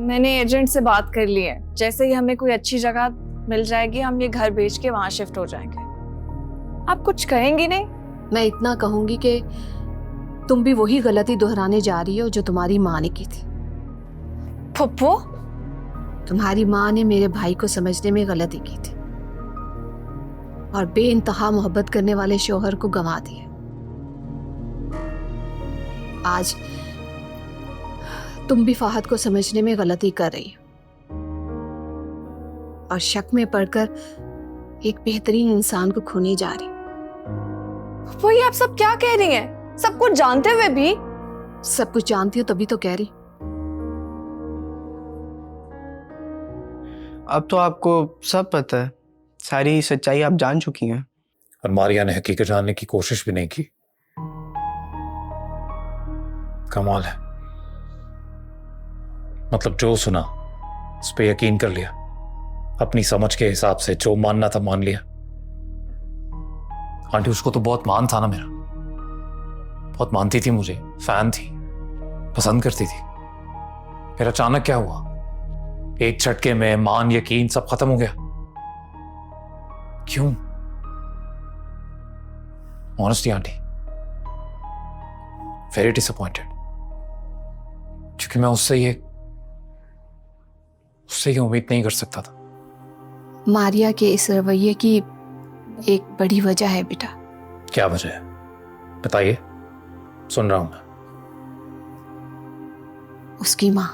मैंने एजेंट से बात कर ली है, जैसे ही हमें कोई अच्छी जगह मिल जाएगी हम ये घर बेच के वहां शिफ्ट हो जाएंगे। आप कुछ कहेंगी नहीं? मैं इतना कहूंगी कि तुम भी वही गलती दोहराने जा रही हो जो तुम्हारी माँ ने की थी। फुप्पो, तुम्हारी माँ ने मेरे भाई को समझने में गलती की थी और बेइंतहा मोहब्बत करने वाले शौहर को गंवा दिया। आज तुम भी फहद को समझने में गलती कर रही हो और शक में पड़कर एक बेहतरीन इंसान को खोने जा रही। वो ये आप सब क्या कह रही हैं? सब कुछ जानते हुए भी? सब कुछ जानती हो तभी तो कह रही। अब तो आपको सब पता है, सारी सच्चाई आप जान चुकी हैं। और मारिया ने हकीकत जानने की कोशिश भी नहीं की। कमाल है, मतलब जो सुना उस पे यकीन कर लिया, अपनी समझ के हिसाब से जो मानना था मान लिया। आंटी उसको तो बहुत मान था ना मेरा, बहुत मानती थी मुझे, फैन थी, पसंद करती थी। फिर अचानक क्या हुआ, एक झटके में मान यकीन सब खत्म हो गया। क्यों? ऑनेस्टली आंटी, वेरी डिसअपॉइंटेड, क्योंकि मैं उससे ये उम्मीद नहीं कर सकता था। मारिया के इस रवैये की एक बड़ी वजह है बेटा। क्या वजह है बताइए, सुन रहा हूं मैं। उसकी माँ,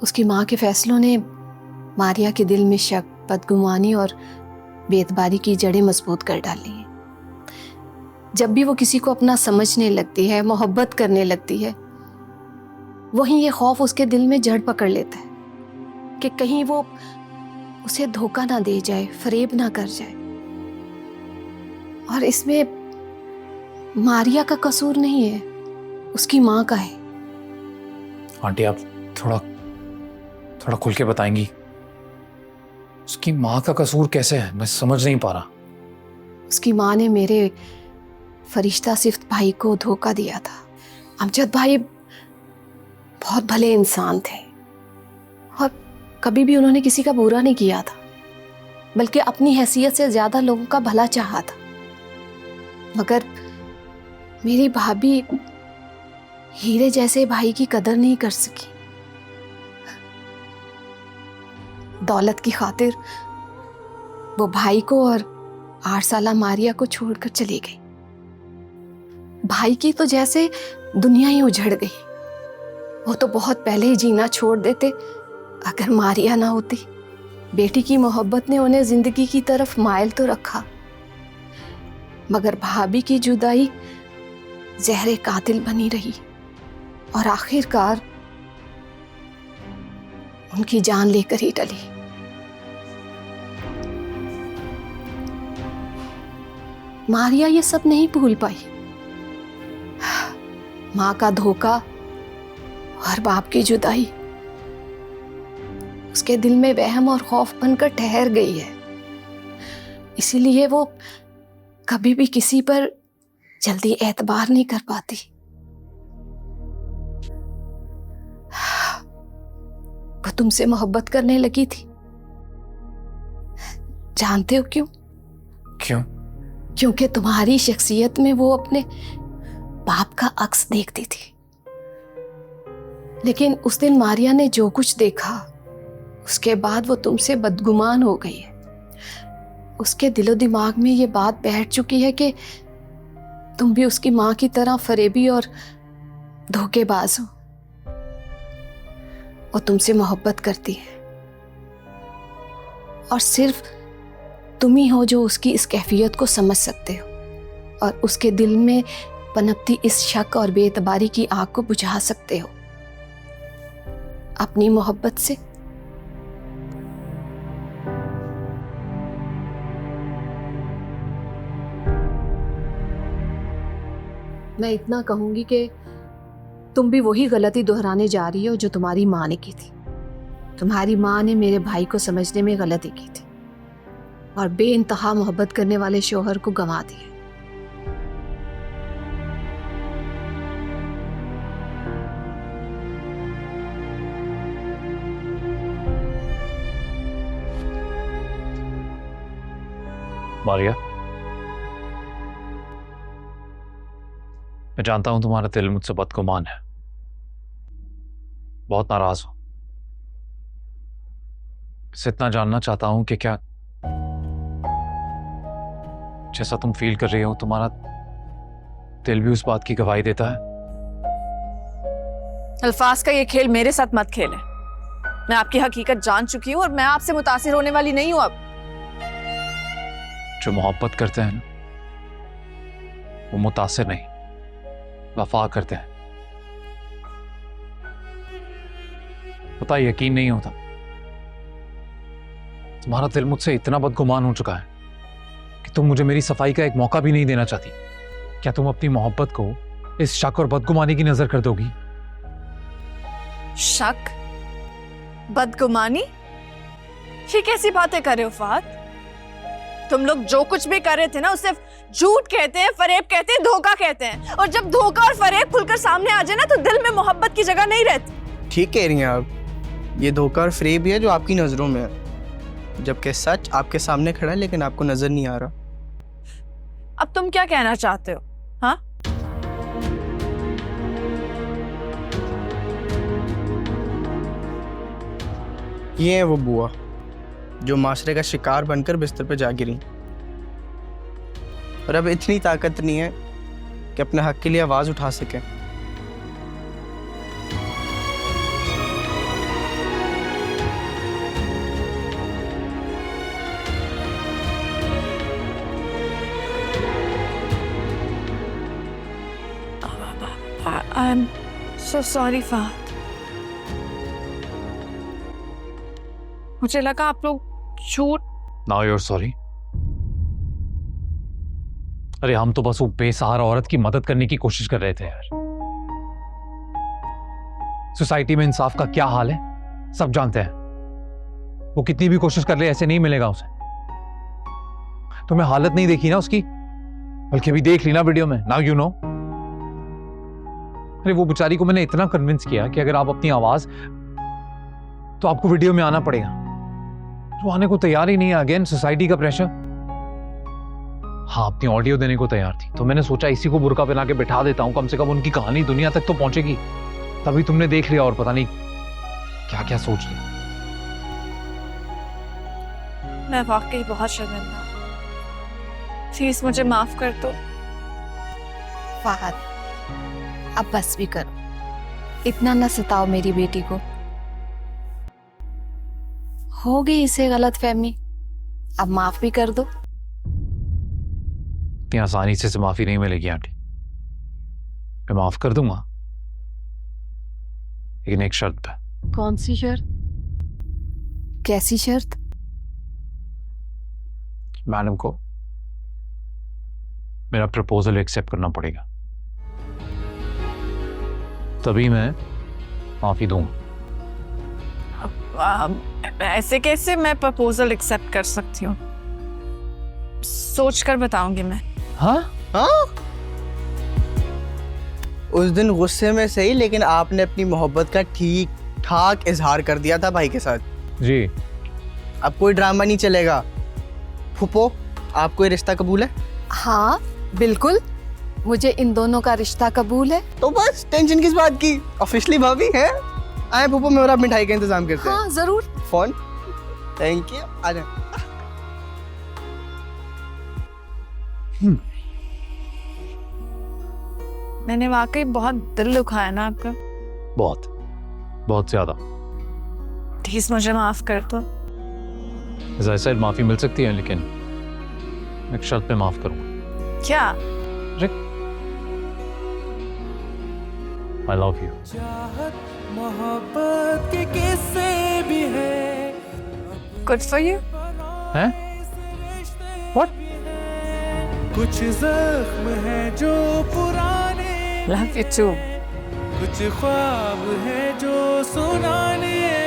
उसकी माँ के फैसलों ने मारिया के दिल में शक, बदगुमानी और बेतबारी की जड़ें मजबूत कर डाली हैं। जब भी वो किसी को अपना समझने लगती है, मोहब्बत करने लगती है, वहीं ये खौफ उसके दिल में जड़ पकड़ लेता है कि कहीं वो उसे धोखा ना दे जाए, फरेब ना कर जाए। और इसमें मारिया का कसूर नहीं है, उसकी माँ का है। आंटी आप थोड़ा खुल के बताएंगी, उसकी माँ का कसूर कैसे है? मैं समझ नहीं पा रहा। उसकी माँ ने मेरे फरिश्ता सिफ्त भाई को धोखा दिया था। अमजद भाई बहुत भले इंसान थे और कभी भी उन्होंने किसी का बुरा नहीं किया था, बल्कि अपनी हैसियत से ज्यादा लोगों का भला चाहा था। मगर मेरी भाभी हीरे जैसे भाई की कदर नहीं कर सकी। दौलत की खातिर वो भाई को और 8 साला मारिया को छोड़कर चली गई। भाई की तो जैसे दुनिया ही उजड़ गई। वो तो बहुत पहले ही जीना छोड़ देते अगर मारिया ना होती। बेटी की मोहब्बत ने उन्हें जिंदगी की तरफ माइल तो रखा, मगर भाभी की जुदाई जहरे कातिल बनी रही और आखिरकार उनकी जान लेकर ही टली। मारिया ये सब नहीं भूल पाई। माँ का धोखा और बाप की जुदाई उसके दिल में वहम और खौफ बनकर ठहर गई है। इसीलिए वो कभी भी किसी पर जल्दी एतबार नहीं कर पाती। वो तुमसे मोहब्बत करने लगी थी। जानते हो क्यों? क्यों? क्योंकि तुम्हारी शख्सियत में वो अपने बाप का अक्स देखती थी। लेकिन उस दिन मारिया ने जो कुछ देखा, उसके बाद वो तुमसे बदगुमान हो गई है। उसके दिलो दिमाग में ये बात बैठ चुकी है कि तुम भी उसकी माँ की तरह फरेबी और धोखेबाज हो। वो तुमसे मोहब्बत करती है और सिर्फ तुम ही हो जो उसकी इस कैफियत को समझ सकते हो और उसके दिल में पनपती इस शक और बेएतबारी की आग को बुझा सकते हो अपनी मोहब्बत से। मैं इतना कहूंगी कि तुम भी वही गलती दोहराने जा रही हो जो तुम्हारी माँ ने की थी। तुम्हारी माँ ने मेरे भाई को समझने में गलती की थी और बेइंतहा मोहब्बत करने वाले शौहर को गंवा दिया। मारिया, मैं जानता हूं तुम्हारा दिल मुझसे बदगुमान है, बहुत नाराज हो। बस इतना जानना चाहता हूं कि क्या जैसा तुम फील कर रही हो तुम्हारा दिल भी उस बात की गवाही देता है? अल्फाज का ये खेल मेरे साथ मत खेले। मैं आपकी हकीकत जान चुकी हूँ और मैं आपसे मुतासिर होने वाली नहीं हूं अब। जो मोहब्बत करते हैं ना, वो मुतासिर नहीं, वफा करते हैं। पता है, यकीन नहीं होता, तुम्हारा दिल मुझसे इतना बदगुमान हो चुका है कि तुम मुझे मेरी सफाई का एक मौका भी नहीं देना चाहती। क्या तुम अपनी मोहब्बत को इस शक और बदगुमानी की नजर कर दोगी? शक, बदगुमानी, ये कैसी बातें कर रहे हो फहद? तुम लोग जो कुछ भी कर रहे थे ना, उसे झूठ कहते हैं, फरेब कहते हैं, धोखा कहते हैं। और जब धोखा और फरेब खुलकर सामने आ जाए ना, तो दिल में मोहब्बत की जगह नहीं रहती। ठीक कह रही हैं आप। ये धोखा और फ्रेब ही है जो आपकी नज़रों में है, जबकि सच आपके सामने खड़ा है लेकिन आपको नजर नहीं आ रहा। अब तुम क्या कहना चाहते हो? हाँ, ये है वो बुआ जो माशरे का शिकार बनकर बिस्तर पर जा गिरी, और अब इतनी ताकत नहीं है कि अपने हक के लिए आवाज उठा सके। I am so sorry Fahad. मुझे लगा आप लोग झूठ। Now you're sorry? अरे हम तो बस वो बेसहारा औरत की मदद करने की कोशिश कर रहे थे यार। सोसाइटी में इंसाफ का क्या हाल है सब जानते हैं। वो कितनी भी कोशिश कर ले, ऐसे नहीं मिलेगा उसे। तुम्हें हालत नहीं देखी ना उसकी, बल्कि अभी देख ली ना वीडियो में। Now you know. अरे वो बेचारी को मैंने इतना कन्विंस किया कि अगर आप अपनी आवाज, तो आपको वीडियो में आना पड़ेगा। वो आने को तैयार ही नहीं है। अगेन सोसाइटी का प्रेशर। हाँ, अपनी ऑडियो देने को तैयार थी, तो मैंने सोचा इसी को बुर्का पहना के बैठा देता हूं, कम से कम उनकी कहानी दुनिया तक तो पहुंचेगी। तभी तुमने देख लिया और पता नहीं क्या क्या सोच लिया। मैं वाकई बहुत शर्मिंदा। प्लीज मुझे माफ कर दो। फहद, अब बस भी करो, इतना न सताओ मेरी बेटी को। हो गई इसे गलत फहमी, अब माफ भी कर दो। इतनी आसानी से माफी नहीं मिलेगी आंटी। मैं माफ कर दूंगा, लेकिन एक शर्त पे। कौन सी शर्त? कैसी शर्त? मैडम को मेरा प्रपोजल एक्सेप्ट करना पड़ेगा, तभी मैं माफी दूंगा। ऐसे कैसे मैं प्रपोजल एक्सेप्ट कर सकती हूँ? सोच कर बताऊंगी मैं। हाँ हाँ, उस दिन गुस्से में सही, लेकिन आपने अपनी मोहब्बत का ठीक ठाक इजहार कर दिया था भाई के साथ। जी। अब कोई ड्रामा नहीं चलेगा। फूफो, आपको ये रिश्ता कबूल है? हाँ बिल्कुल, मुझे इन दोनों का रिश्ता कबूल है। तो बस टेंशन किस बात की? ऑफिशियली भाभी है। आए फूफो, मैं और आप मिठाई का इंतजाम करते हैं। हाँ जरूर। फोन। Thank you. आ जाए। मैंने वाकई बहुत दिल दुखाया ना आपका। बहुत बहुत ज्यादा। प्लीज मुझे माफ कर दो। जैसे माफी मिल सकती है, लेकिन एक शर्त पे माफ करूंगा। क्या? I love you. मोहब्बत के किस्से भी है। Good for you. हैं? What? कुछ जख्म है जो पुराने, लव यू टू। कुछ ख्वाब है जो सुनाने